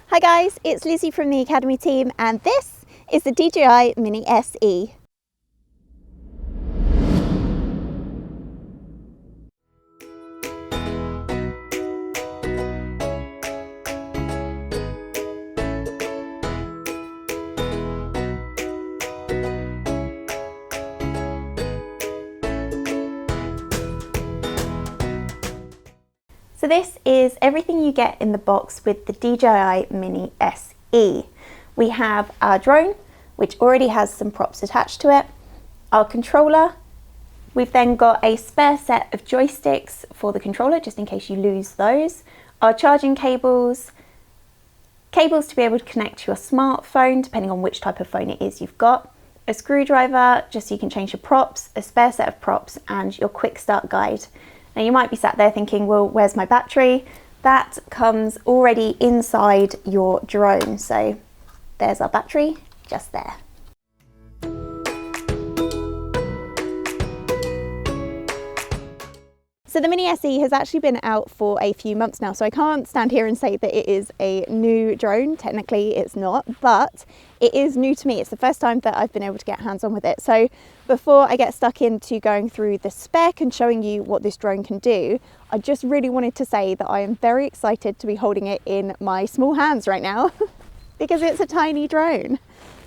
Hi guys, it's Lizzie from the Academy team and this is the DJI Mini SE. So this is everything you get in the box with the DJI Mini SE. We have our drone, which already has some props attached to it, our controller. We've then got a spare set of joysticks for the controller, just in case you lose those, our charging cables to be able to connect to your smartphone, depending on which type of phone it is you've got, a screwdriver, just so you can change your props, a spare set of props, and your quick start guide. Now you might be sat there thinking, well, where's my battery? That comes already inside your drone. So there's our battery, just there. So the Mini SE has actually been out for a few months now, so I can't stand here and say that it is a new drone. Technically it's not, but it is new to me. It's the first time that I've been able to get hands-on with it. So before I get stuck into going through the spec and showing you what this drone can do, I just really wanted to say that I am very excited to be holding it in my small hands right now because it's a tiny drone.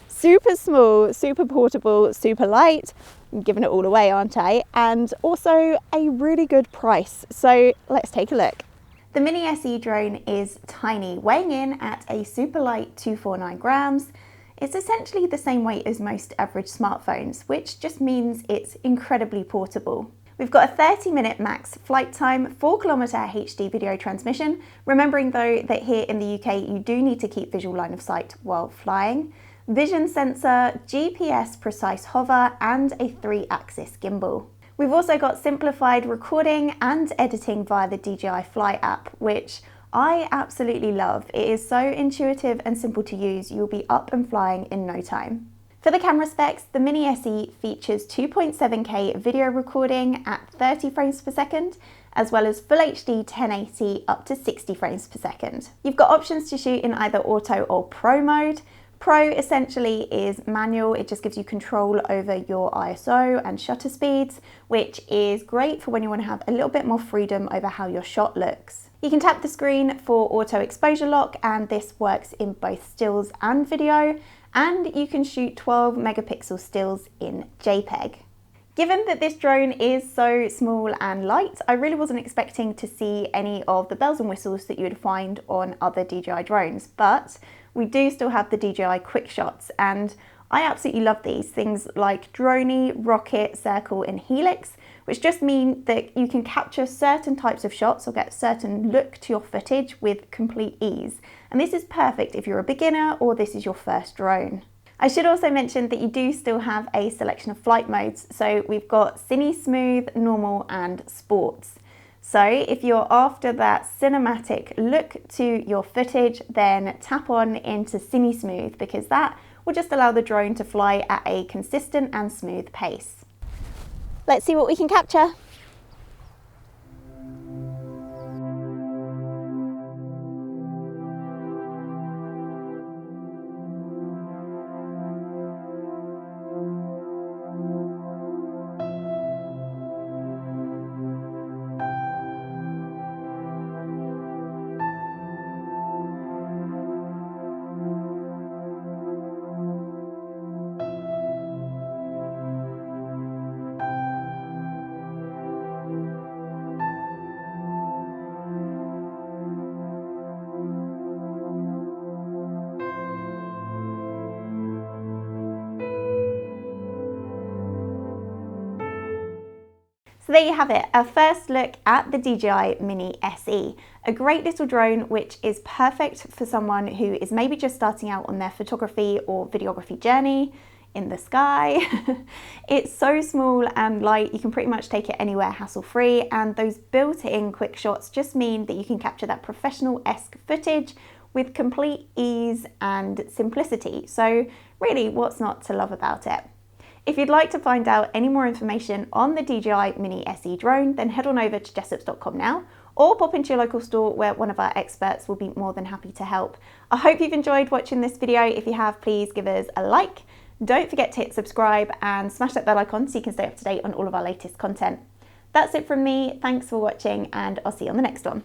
Super small, super portable, super light. I'm giving it all away, aren't I? And also a really good price. So let's take a look. The Mini SE drone is tiny, weighing in at a super light 249 grams. It's essentially the same weight as most average smartphones, which just means it's incredibly portable. We've got a 30-minute max flight time, 4-kilometer HD video transmission, remembering though that here in the UK you do need to keep visual line of sight while flying. Vision sensor, GPS precise hover, and a 3-axis gimbal. We've also got simplified recording and editing via the DJI Fly app, which I absolutely love. It is so intuitive and simple to use, you'll be up and flying in no time. For the camera specs, the Mini SE features 2.7K video recording at 30 frames per second, as well as Full HD 1080 up to 60 frames per second. You've got options to shoot in either auto or pro mode. Pro essentially is manual, it just gives you control over your ISO and shutter speeds, which is great for when you want to have a little bit more freedom over how your shot looks. You can tap the screen for auto exposure lock, and this works in both stills and video, and you can shoot 12 megapixel stills in JPEG. Given that this drone is so small and light, I really wasn't expecting to see any of the bells and whistles that you would find on other DJI drones, but we do still have the DJI quickshots, and I absolutely love these. Things like droney, rocket, circle, and helix, which just mean that you can capture certain types of shots or get a certain look to your footage with complete ease. And this is perfect if you're a beginner or this is your first drone. I should also mention that you do still have a selection of flight modes. So we've got Cine Smooth, Normal, and Sports. So if you're after that cinematic look to your footage, then tap on into Cine Smooth, because that will just allow the drone to fly at a consistent and smooth pace. Let's see what we can capture. So there you have it, a first look at the DJI Mini SE, a great little drone which is perfect for someone who is maybe just starting out on their photography or videography journey in the sky. It's so small and light, you can pretty much take it anywhere hassle-free, and those built-in quick shots just mean that you can capture that professional-esque footage with complete ease and simplicity. So really, what's not to love about it? If you'd like to find out any more information on the DJI Mini SE drone, then head on over to jessops.com now, or pop into your local store where one of our experts will be more than happy to help. I hope you've enjoyed watching this video. If you have, please give us a like. Don't forget to hit subscribe and smash that bell icon so you can stay up to date on all of our latest content. That's it from me. Thanks for watching, and I'll see you on the next one.